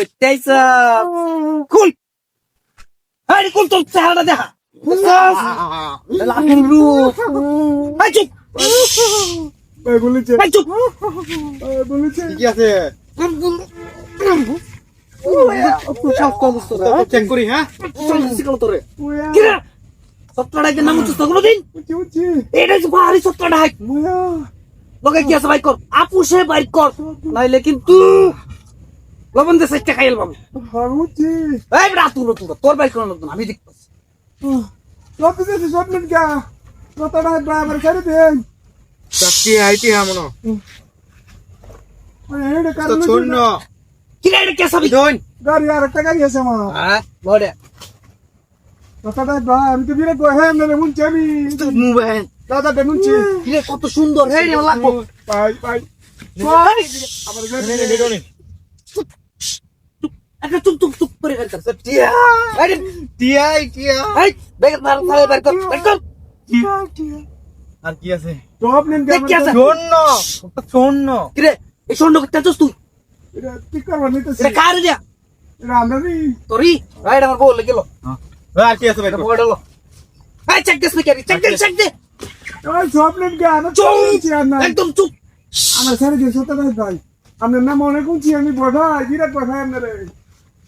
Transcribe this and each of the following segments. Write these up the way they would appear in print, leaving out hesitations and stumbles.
পেটাইছা কুল আরে কুল তোর চেহারাটা দেখা লাখের রূপ আই চুপ ভাই বলেছে আই চুপ বলেছে কি আছে চেক করি হ্যাঁ কিরা সত্তরটা নাম উচ্চ কোনদিন এটা যে ভারী সত্তরটা হাই লোকে কি আছে বাইক কর আপুসে বাইক কর নাইলে কিন্তু লবণ দিয়ে সাইডটা খাইল বাবু এই বেটা তোর বাইক কোন লোক না আমি দেখতেছি চাকরি আইটি হামনো তো শূন্য কিরা এটা কে সাবি ধন গাড়ি আর একটা গাড়ি আছে আমার হ্যাঁ বড়ে আমি তো বিরাট হ্যাঁ মুনছি আমি মোবাইল দাদা মুনছি কিরে কত সুন্দর হে রে লাগবো ভাই ভাই আমার গাড়ি একটা চুপ চুপ চুপ করে গেল টিয়া আরে টিআই টিআ এই বেগ মার থালে বের কর আর কি আছে টপ নেন দেখ কি আছে শূন্য শূন্য কিরে এই স্বর্ণ করতে তুই এটা ঠিক করবা নিতেছি এটা কার দিয়া এটা আমরা নি তোরি রাইড আমার বল গেল আর কি আছে ভাই বড়লো এই চেক দিস না কি চেক দে ওই টপ নেন কে আমি চলছি না একদম চুপ আমার সারে যে সত্য ভাই আমরা না মনে করছি আমি বড়া বিরাট বড়া আমরা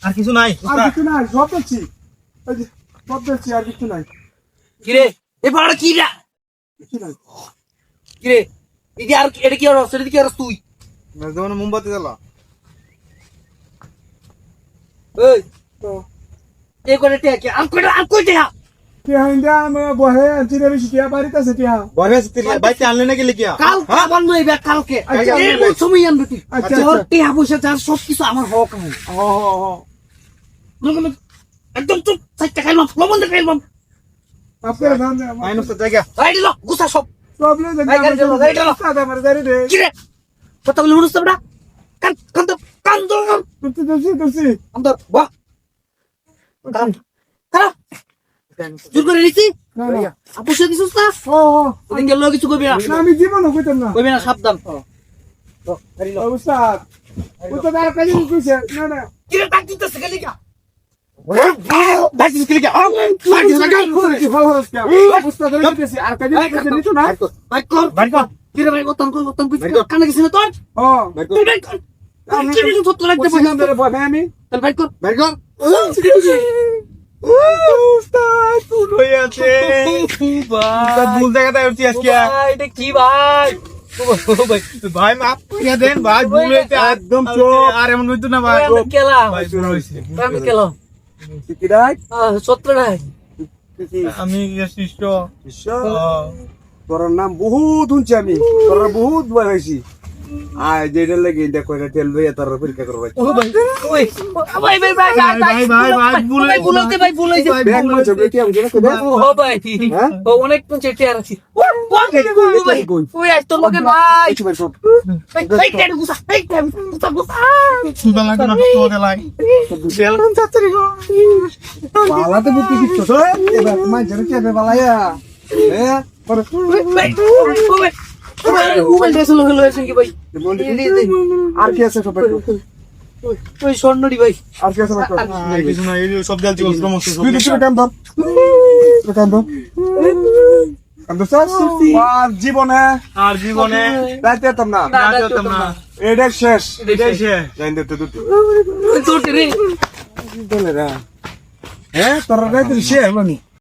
আর কিছু নাই আর কিছু নাই সব করছি এই যে সব করছি আর কিছু নাই কিরে এ বড় কিরা কিছু নাই কিরে ইদি আর এটা কি আর সেটা কি আর তুই যেমন মোমবাতি জ্বালা এই তো এ করে টেকে আর কই টেহা কে হিন্দা আমি বহে চিরে বেশি টিয়া বাড়িতে আছে টিয়া বয়স বাইতে আনলে নাকি লিখিয়া কাল খাবার নই বে কালকে আচ্ছা, এই কোন সময় আনবি তুই আচ্ছা, তোর আচ্ছা। টেহা পয়সা যার সব কিছু আমার হক নাই একদম চুপ সাইডটা খাইলাম লবণ দিয়ে খাইলাম আপনার নাম মাইনাস জায়গা রাইড লো গুছা সব প্রবলেম এই গাড়ি চালাও, গাড়ি চালাও। সাদা মার গাড়ি দে কিরে কথা বলি মনুস তোমরা কান তুই আন্দর বাহ কান কারা জোর করে নিছি না না আপুসে দিছিস না ও ওদিন গেল কিছু করবি না না আমি জীবন কইতাম না কইবি না সাবধান তো গাড়ি লো উস্তাদ উস্তাদ আর কাজ কইছে না না কিরে ডাক দিতেছে গেলি কা ডাকিস গেলি কা উস্তাদ কইতেছি আর কাজ কইছে নিতো না বাইক কর বাইর কর কিরে ভাই কতন কই কানে গেছিস না তোর ও তুই বাইক কর কি দিন তো তোর লাগতে পয়সা ধরে বহে আমি তাহলে বাইক কর বাইর কর উস্তাদ ভুল হয়ে আছে উস্তাদ ভুল জায়গায় উঠছি আজকে এটা কি ভাই ভাই মাপ কইয়া দেন ভাই ভুল হয়েছে একদম চোখ আর এমন হইতো না ভাই আমি কেলাম ভাই ভুল হয়েছে আমি কেলাম কি রাই সত্তরটাই আমি শিষ্য তোর নাম বহুত শুনছি আমি তোর বহুত বার হয়েছি আয় যেটা লাগে দেখো এটা তেল লইয়া তোর পরীক্ষা করবো ভাই বলাইছে ব্যাগ মনে চোখে কি আমি যেটা কই দেখ ও ভাই হ্যাঁ? ও অনেক তো চেটে আর আছি ওই আজ তোর লগে ভাই কিছু ভাই সব এই টেডু গুসা এই টেডু গুসা সুদা লাগে না তোরে লাই তেল চাচরি গো পালাতে বুদ্ধি দিচ্ছ তো এবার মা যেটা কি বালায়া হ্যাঁ পরে মোবাইল ড্রেস হলো কি ভাই আর কি আছে সব ওই স্বর্ণরি ভাই আর কি আছে কিছু না এই সব জালতি সমস্ত সব তুই কিছু কাম ধর কাম ধর আর জীবনে আর জীবনে রাইতে যেতাম না না যেতাম না এটা শেষ এটাই সে জানি তো দুটি তোর রে হ্যাঁ তোর রাইতে শেষ মানে